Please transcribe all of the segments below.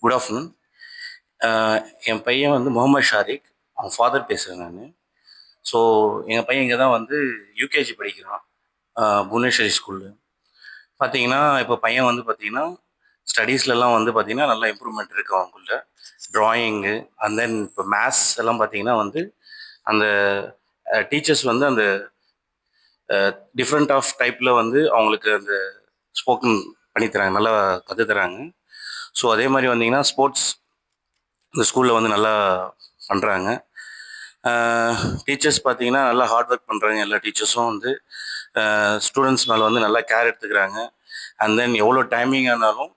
Good afternoon. என் பையன் வந்து முகமது ஷாரிக். அவன் ஃபாதர் பேசுகிறேன் நான். ஸோ எங்கள் பையன் இங்கே தான் வந்து யூகேஜி படிக்கிறான், புவனேஸ்வரி ஸ்கூலில். பார்த்தீங்கன்னா இப்போ பையன் வந்து பார்த்தீங்கன்னா ஸ்டடீஸ்லலாம் வந்து பார்த்தீங்கன்னா நல்லா இம்ப்ரூவ்மெண்ட் இருக்குது அவங்கள்ட்ட. ட்ராயிங்கு அண்ட் தென் இப்போ மேத்ஸ் எல்லாம் பார்த்தீங்கன்னா வந்து அந்த டீச்சர்ஸ் வந்து அந்த டிஃப்ரெண்ட் ஆஃப் டைப்பில் வந்து அவங்களுக்கு அந்த ஸ்போக்கன் பண்ணித்தராங்க, நல்லா கற்றுத்தராங்க. ஸோ அதே மாதிரி வந்தீங்கன்னா ஸ்போர்ட்ஸ் இந்த ஸ்கூலில் வந்து நல்லா பண்ணுறாங்க. டீச்சர்ஸ் பார்த்தீங்கன்னா நல்லா ஹார்ட் ஒர்க் பண்ணுறாங்க. எல்லா டீச்சர்ஸும் வந்து ஸ்டூடெண்ட்ஸ் மேலே வந்து நல்லா கேர் எடுத்துக்கிறாங்க. அண்ட் தென் எவ்வளோ டைமிங் ஆனாலும்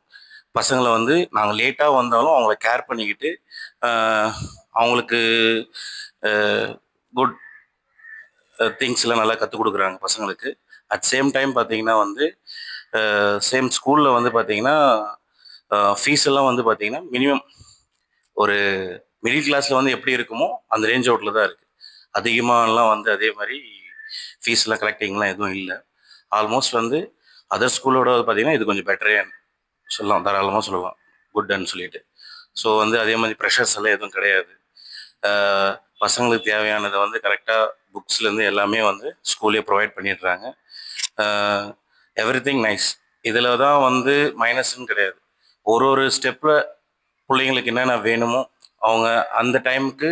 பசங்களை வந்து நாங்கள் லேட்டாக வந்தாலும் அவங்கள கேர் பண்ணிக்கிட்டு அவங்களுக்கு குட் திங்ஸ்லாம் நல்லா கற்றுக் கொடுக்குறாங்க பசங்களுக்கு. அட் சேம் டைம் பார்த்தீங்கன்னா வந்து சேம் ஸ்கூலில் வந்து பார்த்தீங்கன்னா ஃபீஸ் எல்லாம் வந்து பார்த்தீங்கன்னா மினிமம் ஒரு மிடில் கிளாஸில் வந்து எப்படி இருக்குமோ அந்த ரேஞ்ச் அவுட்டில் தான் இருக்குது. அதிகமாகலாம் வந்து அதே மாதிரி ஃபீஸ்லாம் கலெக்டிங்லாம் எதுவும் இல்லை. ஆல்மோஸ்ட் வந்து அதர் ஸ்கூலோட பார்த்தீங்கன்னா இது கொஞ்சம் பெட்டரே சொல்லலாம், தாராளமாக சொல்லலாம், குட்ன்னு சொல்லிட்டு. ஸோ வந்து அதே மாதிரி ப்ரெஷர்ஸ் எல்லாம் எதுவும் கிடையாது. பசங்களுக்கு தேவையானதை வந்து கரெக்டாக புக்ஸ்லேருந்து எல்லாமே வந்து ஸ்கூல்லே ப்ரொவைட் பண்ணிடுறாங்க. Every thing nice. இதில் தான் வந்து மைனஸ்ன்னு கிடையாது. ஒரு ஸ்டெப்பில் பிள்ளைங்களுக்கு என்னென்ன வேணுமோ அவங்க அந்த டைமுக்கு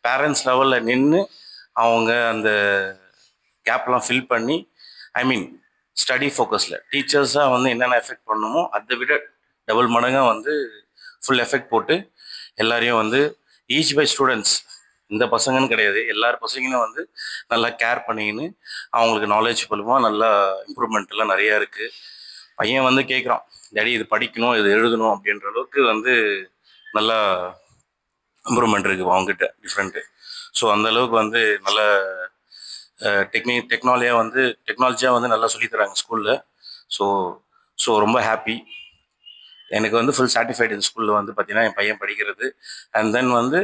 பேரண்ட்ஸ் லெவலில் நின்று அவங்க அந்த கேப்லாம் ஃபில் பண்ணி, ஐ மீன் ஸ்டடி ஃபோக்கஸில் டீச்சர்ஸாக வந்து என்னென்ன எஃபெக்ட் பண்ணணுமோ அதை விட டபுள் மடங்காக வந்து ஃபுல் எஃபெக்ட் போட்டு எல்லாரையும் வந்து ஈச் பை ஸ்டூடெண்ட்ஸ், இந்த பசங்கன்னு கிடையாது, எல்லார் பசங்களும் வந்து நல்லா கேர் பண்ணிக்கின்னு அவங்களுக்கு நாலேஜ் மூலமாக நல்லா இம்ப்ரூவ்மெண்ட்லாம் நிறையா இருக்குது. பையன் வந்து கேட்குறான், டாடி இது படிக்கணும், இது எழுதணும் அப்படின்ற அளவுக்கு வந்து நல்லா இம்ப்ரூவ்மெண்ட் இருக்குது அவங்ககிட்ட டிஃப்ரெண்ட்டு. ஸோ அந்தளவுக்கு வந்து நல்ல டெக்னாலஜியாக வந்து நல்லா சொல்லித்தராங்க ஸ்கூலில். ஸோ ஸோ ரொம்ப ஹாப்பி. எனக்கு வந்து ஃபுல் சாட்டிஸ்ஃபைடு இந்த ஸ்கூலில் வந்து பார்த்தீங்கன்னா என் பையன் படிக்கிறது. அண்ட் தென் வந்து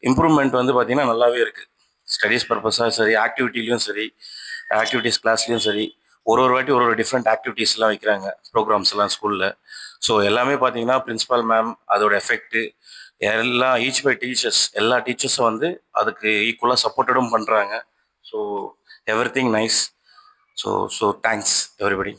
இம்ப்ரூவ்மெண்ட் வந்து பார்த்தீங்கன்னா நல்லாவே இருக்குது. ஸ்டடீஸ் பர்பஸாக சரி, ஆக்டிவிட்டிலையும் சரி, ஆக்டிவிட்டீஸ் கிளாஸ்லேயும் சரி, ஒரு வாட்டி ஒரு டிஃப்ரெண்ட் ஆக்டிவிட்டீஸ்லாம் வைக்கிறாங்க, ப்ரோக்ராம்ஸ் எல்லாம் ஸ்கூலில். ஸோ எல்லாமே பார்த்தீங்கன்னா பிரின்ஸிபால் மேம் அதோட எஃபெக்ட்டு எல்லாம் ஈச் பை டீச்சர்ஸ், எல்லா டீச்சர்ஸும் வந்து அதுக்கு ஈக்குவலாக சப்போர்ட்டடும் பண்ணுறாங்க. So every thing nice. So thanks everybody.